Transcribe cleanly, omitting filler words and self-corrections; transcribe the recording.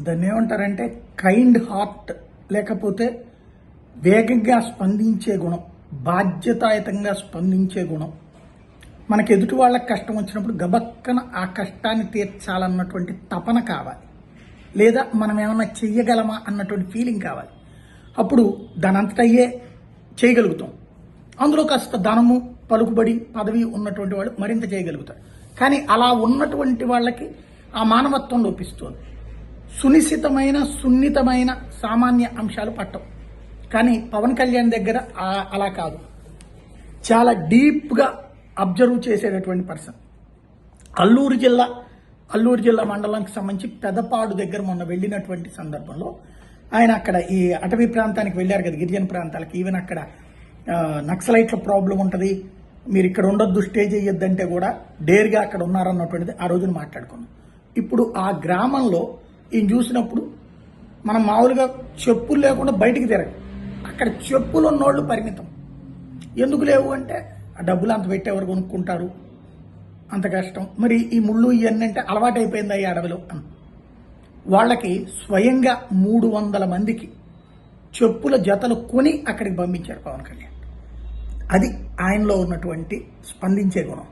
దాన్ని ఏమంటారంటే kind heart, లేకపోతే వేగంగా స్పందించే గుణం, బాధ్యతాయుతంగా స్పందించే గుణం. మనకి ఎదుటి వాళ్ళకి కష్టం వచ్చినప్పుడు గబక్కన ఆ కష్టాన్ని తీర్చాలన్నటువంటి తపన కావాలి, లేదా మనం ఏమన్నా చెయ్యగలమా అన్నటువంటి ఫీలింగ్ కావాలి. అప్పుడు దానంతటయ్యే చేయగలుగుతాం. అందులో కాస్త ధనము, పలుకుబడి, పదవి ఉన్నటువంటి వాళ్ళు మరింత చేయగలుగుతారు. కానీ అలా ఉన్నటువంటి వాళ్ళకి ఆ మానవత్వం లోపిస్తుంది. సున్నితమైన సామాన్య అంశాలు పట్టవు. కానీ పవన్ కళ్యాణ్ దగ్గర అలా కాదు. చాలా డీప్గా అబ్జర్వ్ చేసేటటువంటి పర్సన్. అల్లూరు జిల్లా మండలానికి సంబంధించి పెదపాడు దగ్గర మొన్న వెళ్ళినటువంటి సందర్భంలో ఆయన అక్కడ ఈ అటవీ ప్రాంతానికి వెళ్ళారు కదా, గిరిజన ప్రాంతాలకు. ఈవెన్ అక్కడ నక్సలైట్ల ప్రాబ్లం ఉంటుంది, మీరు ఇక్కడ ఉండొద్దు, స్టే చేయొద్దంటే కూడా డేర్గా అక్కడ ఉన్నారన్నటువంటిది ఆ రోజున మాట్లాడుకున్నాం. ఇప్పుడు ఆ గ్రామంలో ఈయన చూసినప్పుడు మనం మామూలుగా చెప్పులు లేకుండా బయటికి తిరగం. అక్కడ చెప్పులు ఉన్నోళ్ళు పరిమితం. ఎందుకు లేవు అంటే ఆ డబ్బులు అంత పెట్టేవారు కొనుక్కుంటారు, అంత కష్టం. మరి ఈ ముళ్ళు ఇవన్నీ అంటే అలవాటు అయిపోయింది ఈ అడవిలో అని. వాళ్ళకి స్వయంగా 300 మందికి చెప్పుల జతలు కొని అక్కడికి పంపించారు పవన్ కళ్యాణ్. అది ఆయనలో ఉన్నటువంటి స్పందించే గుణం.